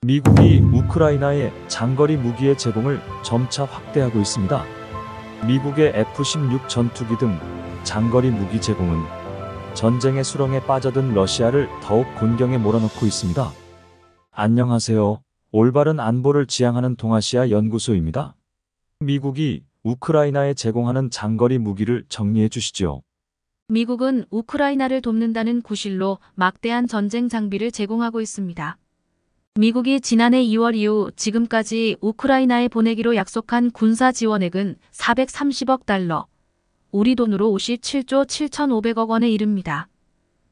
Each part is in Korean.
미국이 우크라이나에 장거리 무기의 제공을 점차 확대하고 있습니다. 미국의 F-16 전투기 등 장거리 무기 제공은 전쟁의 수렁에 빠져든 러시아를 더욱 곤경에 몰아넣고 있습니다. 안녕하세요. 올바른 안보를 지향하는 동아시아 연구소입니다. 미국이 우크라이나에 제공하는 장거리 무기를 정리해 주시죠. 미국은 우크라이나를 돕는다는 구실로 막대한 전쟁 장비를 제공하고 있습니다. 미국이 지난해 2월 이후 지금까지 우크라이나에 보내기로 약속한 군사 지원액은 430억 달러, 우리 돈으로 57조 7,500억 원에 이릅니다.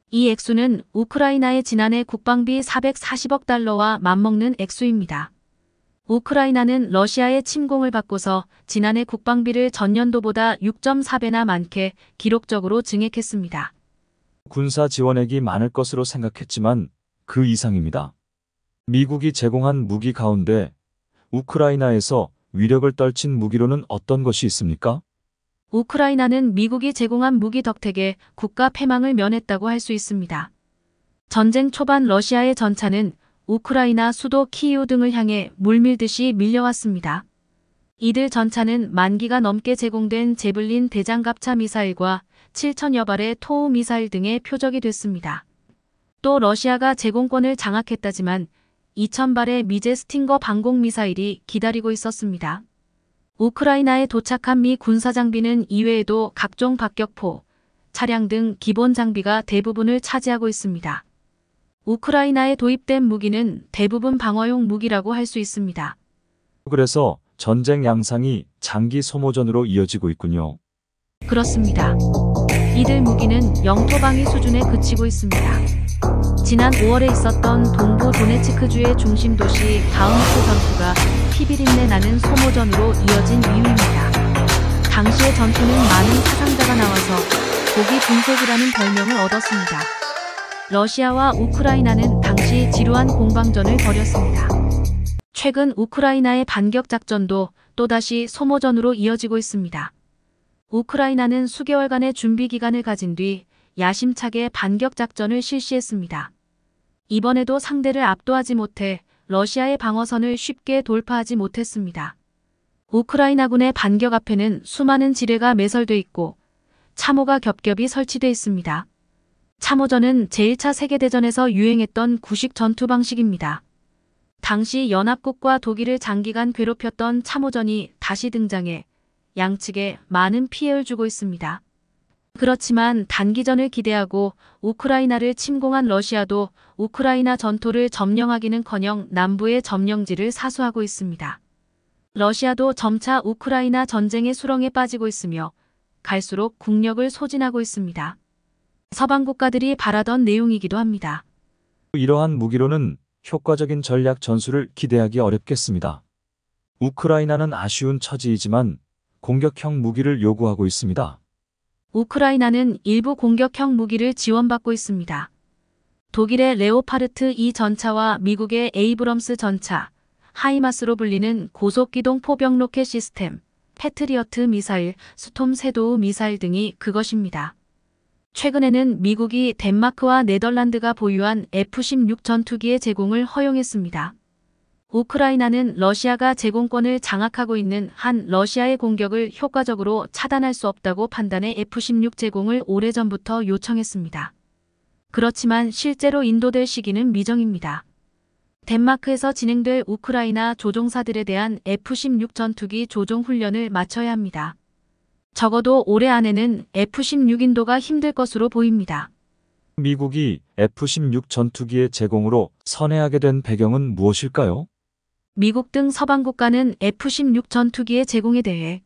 이 액수는 우크라이나의 지난해 국방비 440억 달러와 맞먹는 액수입니다. 우크라이나는 러시아의 침공을 받고서 지난해 국방비를 전년도보다 6.4배나 많게 기록적으로 증액했습니다. 군사 지원액이 많을 것으로 생각했지만 그 이상입니다. 미국이 제공한 무기 가운데 우크라이나에서 위력을 떨친 무기로는 어떤 것이 있습니까? 우크라이나는 미국이 제공한 무기 덕택에 국가 패망을 면했다고 할 수 있습니다. 전쟁 초반 러시아의 전차는 우크라이나 수도 키이우 등을 향해 물밀듯이 밀려왔습니다. 이들 전차는 만기가 넘게 제공된 제블린 대장갑차 미사일과 7천여 발의 토우 미사일 등의 표적이 됐습니다. 또 러시아가 제공권을 장악했다지만 2,000발의 미제 스팅거 방공 미사일이 기다리고 있었습니다. 우크라이나에 도착한 미 군사장비는 이외에도 각종 박격포, 차량 등 기본 장비가 대부분을 차지하고 있습니다. 우크라이나에 도입된 무기는 대부분 방어용 무기라고 할 수 있습니다. 그래서 전쟁 양상이 장기 소모전으로 이어지고 있군요. 그렇습니다. 이들 무기는 영토 방위 수준에 그치고 있습니다. 지난 5월에 있었던 동부 도네츠크주의 중심 도시 바흐무트 전투가 피비린내 나는 소모전으로 이어진 이유입니다. 당시의 전투는 많은 사상자가 나와서 고기 분쇄기라는 별명을 얻었습니다. 러시아와 우크라이나는 당시 지루한 공방전을 벌였습니다. 최근 우크라이나의 반격 작전도 또다시 소모전으로 이어지고 있습니다. 우크라이나는 수개월간의 준비 기간을 가진 뒤 야심차게 반격 작전을 실시했습니다. 이번에도 상대를 압도하지 못해 러시아의 방어선을 쉽게 돌파하지 못했습니다. 우크라이나군의 반격 앞에는 수많은 지뢰가 매설돼 있고 참호가 겹겹이 설치돼 있습니다. 참호전은 제1차 세계대전에서 유행했던 구식 전투 방식입니다. 당시 연합국과 독일을 장기간 괴롭혔던 참호전이 다시 등장해 양측에 많은 피해를 주고 있습니다. 그렇지만 단기전을 기대하고 우크라이나를 침공한 러시아도 우크라이나 전토를 점령하기는커녕 남부의 점령지를 사수하고 있습니다. 러시아도 점차 우크라이나 전쟁의 수렁에 빠지고 있으며 갈수록 국력을 소진하고 있습니다. 서방 국가들이 바라던 내용이기도 합니다. 이러한 무기로는 효과적인 전략 전술을 기대하기 어렵겠습니다. 우크라이나는 아쉬운 처지이지만 공격형 무기를 요구하고 있습니다. 우크라이나는 일부 공격형 무기를 지원받고 있습니다. 독일의 레오파르트 2 전차와 미국의 에이브럼스 전차, 하이마스로 불리는 고속기동 포병 로켓 시스템, 패트리어트 미사일, 스톰 섀도우 미사일 등이 그것입니다. 최근에는 미국이 덴마크와 네덜란드가 보유한 F-16 전투기의 제공을 허용했습니다. 우크라이나는 러시아가 제공권을 장악하고 있는 한 러시아의 공격을 효과적으로 차단할 수 없다고 판단해 F-16 제공을 오래전부터 요청했습니다. 그렇지만 실제로 인도될 시기는 미정입니다. 덴마크에서 진행될 우크라이나 조종사들에 대한 F-16 전투기 조종 훈련을 마쳐야 합니다. 적어도 올해 안에는 F-16 인도가 힘들 것으로 보입니다. 미국이 F-16 전투기의 제공으로 선회하게 된 배경은 무엇일까요? 미국 등 서방 국가는 F-16 전투기의 제공에 대해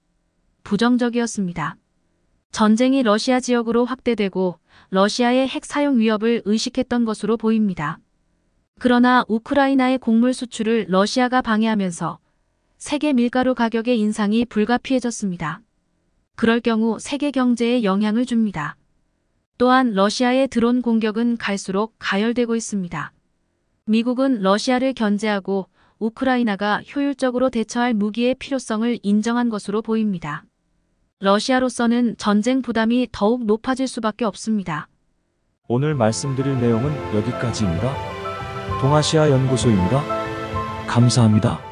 부정적이었습니다. 전쟁이 러시아 지역으로 확대되고 러시아의 핵 사용 위협을 의식했던 것으로 보입니다. 그러나 우크라이나의 곡물 수출을 러시아가 방해하면서 세계 밀가루 가격의 인상이 불가피해졌습니다. 그럴 경우 세계 경제에 영향을 줍니다. 또한 러시아의 드론 공격은 갈수록 가열되고 있습니다. 미국은 러시아를 견제하고 우크라이나가 효율적으로 대처할 무기의 필요성을 인정한 것으로 보입니다. 러시아로서는 전쟁 부담이 더욱 높아질 수밖에 없습니다. 오늘 말씀드릴 내용은 여기까지입니다. 동아시아 연구소입니다. 감사합니다.